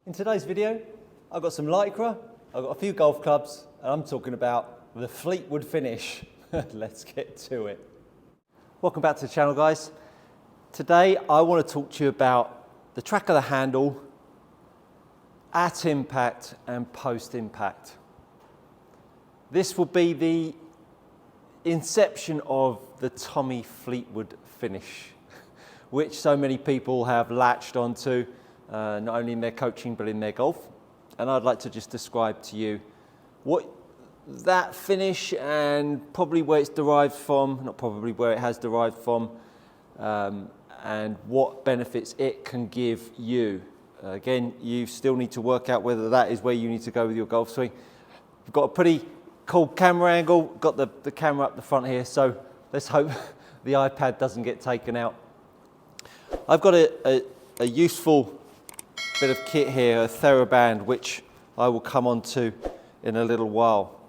In today's video, I've got some Lycra, I've got a few golf clubs, and I'm talking about the Fleetwood finish. Let's get to it. Welcome back to the channel, guys. Today, I want to talk to you about the track of the handle, at impact and post impact. This will be the inception of the Tommy Fleetwood finish, which so many people have latched onto, not only in their coaching but in their golf. And I'd like to just describe to you what that finish and probably where it's derived from, not probably where it has derived from, and what benefits it can give you. Again, you still need to work out whether that is where you need to go with your golf swing. We've got a pretty cool camera angle, got the camera up the front here, so let's hope the iPad doesn't get taken out. I've got a useful bit of kit here, a TheraBand, which I will come on to in a little while.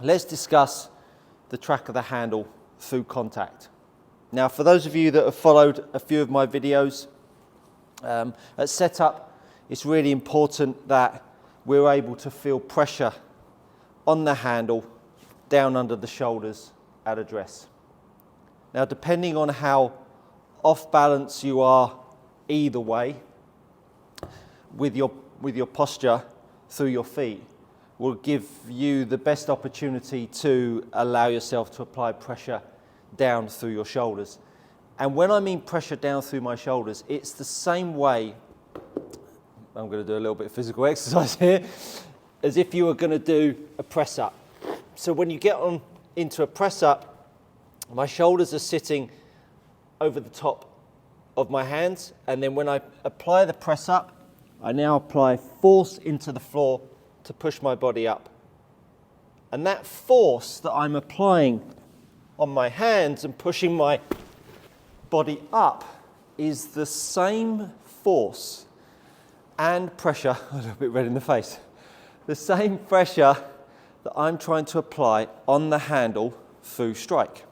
Let's discuss the track of the handle through contact. Now, for those of you that have followed a few of my videos, at setup, it's really important that we're able to feel pressure on the handle, down under the shoulders at address. Now, depending on how off balance you are either way, with your posture through your feet, will give you the best opportunity to allow yourself to apply pressure down through your shoulders. And when I mean pressure down through my shoulders, it's the same way, I'm going to do a little bit of physical exercise here, as if you were going to do a press up. So when you get on into a press up, my shoulders are sitting over the top of my hands, and then when I apply the press up, I now apply force into the floor to push my body up. And that force that I'm applying on my hands and pushing my body up is the same force and pressure, a little bit red in the face, the same pressure that I'm trying to apply on the handle through strike.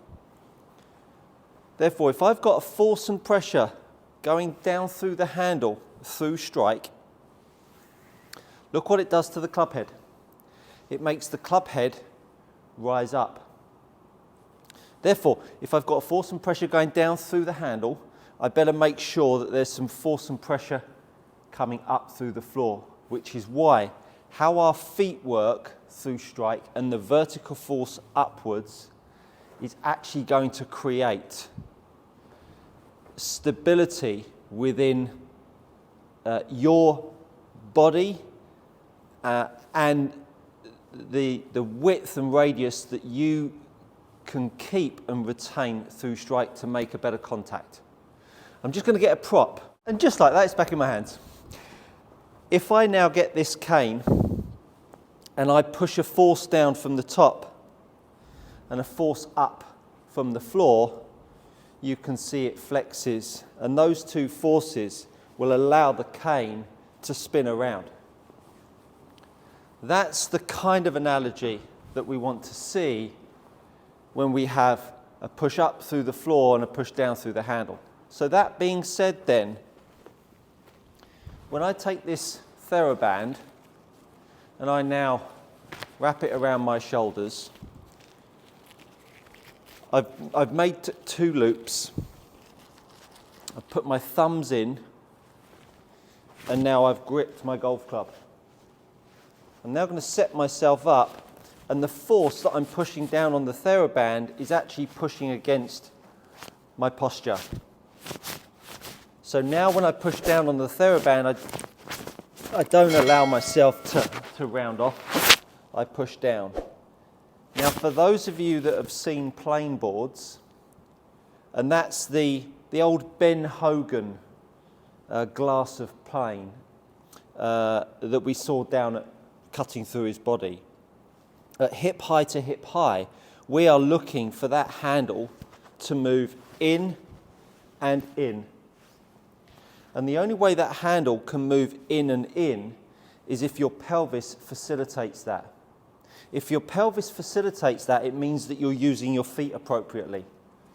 Therefore, if I've got a force and pressure going down through the handle through strike, look what it does to the club head. It makes the club head rise up. Therefore, if I've got a force and pressure going down through the handle, I better make sure that there's some force and pressure coming up through the floor, which is why how our feet work through strike and the vertical force upwards is actually going to create stability within your body and the width and radius that you can keep and retain through strike to make a better contact. I'm just going to get a prop, and just like that, it's back in my hands. If I now get this cane and I push a force down from the top and a force up from the floor, you can see it flexes, and those two forces will allow the cane to spin around. That's the kind of analogy that we want to see when we have a push up through the floor and a push down through the handle. So that being said then, when I take this TheraBand and I now wrap it around my shoulders, I've made two loops. I've put my thumbs in, and now I've gripped my golf club. I'm now going to set myself up, and the force that I'm pushing down on the TheraBand is actually pushing against my posture. So now when I push down on the TheraBand, I don't allow myself to round off. I push down. Now, for those of you that have seen plane boards, and that's the old Ben Hogan glass of plane that we saw down at cutting through his body. At hip high to hip high, we are looking for that handle to move in and in. And the only way that handle can move in and in is if your pelvis facilitates that. If your pelvis facilitates that, it means that you're using your feet appropriately.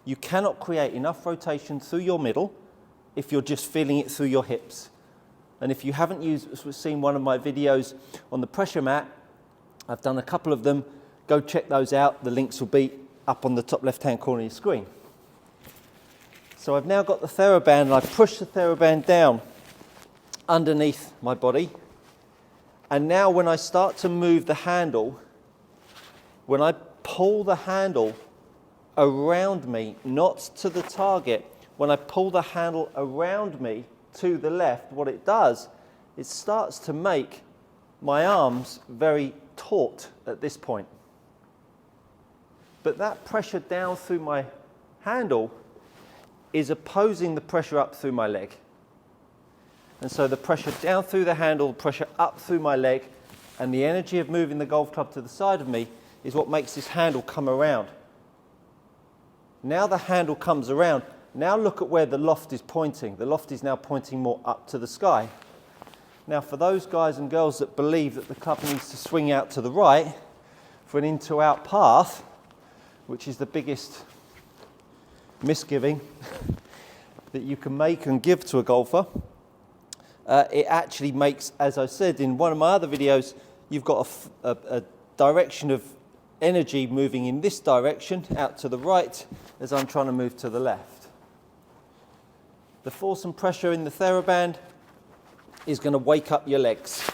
You cannot create enough rotation through your middle if you're just feeling it through your hips. And if you haven't seen one of my videos on the pressure mat, I've done a couple of them. Go check those out. The links will be up on the top left-hand corner of your screen. So I've now got the TheraBand, and I push the TheraBand down underneath my body. And now when I start to move the handle, when I pull the handle around me, not to the target, when I pull the handle around me to the left, what it does, it starts to make my arms very taut at this point. But that pressure down through my handle is opposing the pressure up through my leg. And so the pressure down through the handle, pressure up through my leg, and the energy of moving the golf club to the side of me is what makes this handle come around. Now the handle comes around. Now look at where the loft is pointing. The loft is now pointing more up to the sky. Now for those guys and girls that believe that the club needs to swing out to the right for an in-to-out path, which is the biggest misgiving that you can make and give to a golfer, it actually makes, as I said in one of my other videos, you've got a direction of energy moving in this direction out to the right as I'm trying to move to the left. The force and pressure in the TheraBand is going to wake up your legs.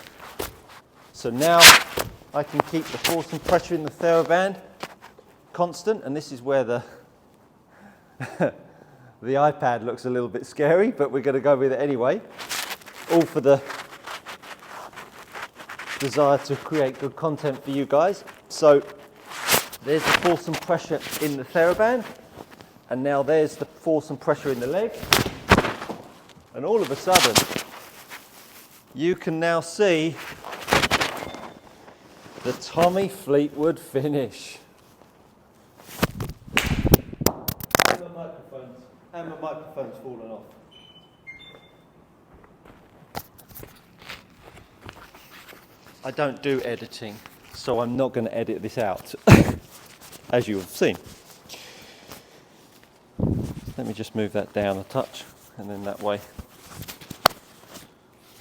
So now I can keep the force and pressure in the TheraBand constant, and this is where the the iPad looks a little bit scary, but we're going to go with it anyway, all for the desire to create good content for you guys. So there's the force and pressure in the TheraBand, and now there's the force and pressure in the leg, and all of a sudden you can now see the Tommy Fleetwood finish. And my microphone's fallen off. I don't do editing, so I'm not going to edit this out, as you have seen. Let me just move that down a touch, and then that way,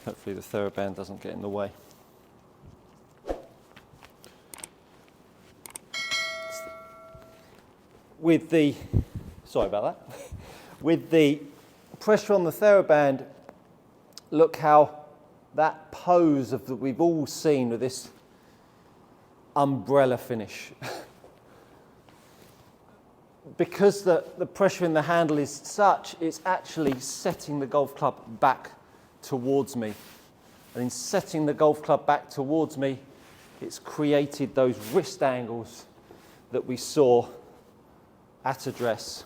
hopefully the TheraBand doesn't get in the way. With the, sorry about that. With the pressure on the TheraBand, look how that pose of that we've all seen with this umbrella finish. Because the pressure in the handle is such, it's actually setting the golf club back towards me. And in setting the golf club back towards me, it's created those wrist angles that we saw at address.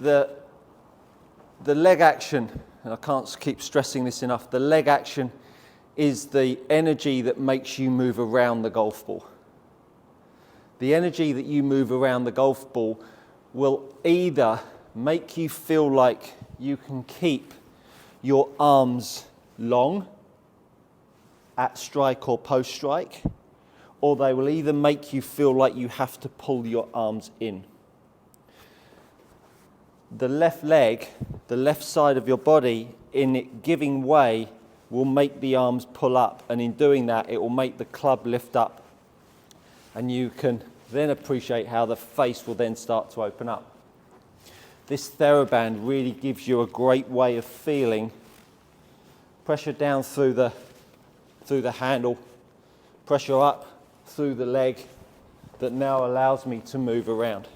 The leg action, and I can't keep stressing this enough, the leg action is the energy that makes you move around the golf ball. The energy that you move around the golf ball will either make you feel like you can keep your arms long at strike or post strike, or they will either make you feel like you have to pull your arms in. The left leg, the left side of your body, in it giving way, will make the arms pull up, and in doing that, it will make the club lift up, and you can then appreciate how the face will then start to open up. This TheraBand really gives you a great way of feeling pressure down through the handle, pressure up through the leg, that now allows me to move around.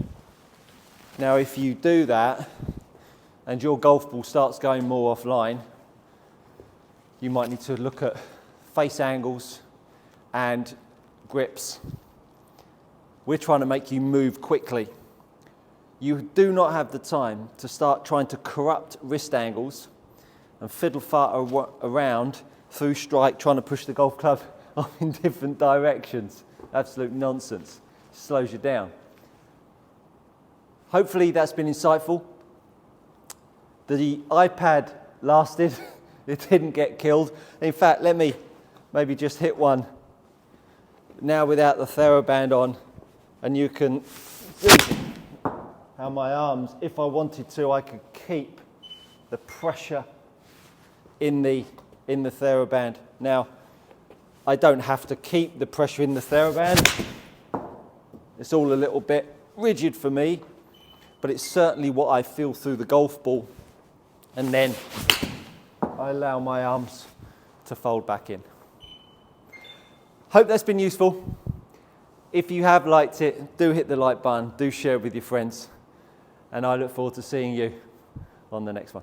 Now if you do that and your golf ball starts going more offline, you might need to look at face angles and grips. We're trying to make you move quickly. You do not have the time to start trying to corrupt wrist angles and fiddle fart around through strike trying to push the golf club in different directions. Absolute nonsense. It slows you down. Hopefully that's been insightful. The iPad lasted. It didn't get killed. In fact, let me maybe just hit one now without the TheraBand on, and you can see how my arms, if I wanted to, I could keep the pressure in the TheraBand. Now, I don't have to keep the pressure in the TheraBand. It's all a little bit rigid for me, but it's certainly what I feel through the golf ball. And then I allow my arms to fold back in. Hope that's been useful. If you have liked it, do hit the like button, do share it with your friends, and I look forward to seeing you on the next one.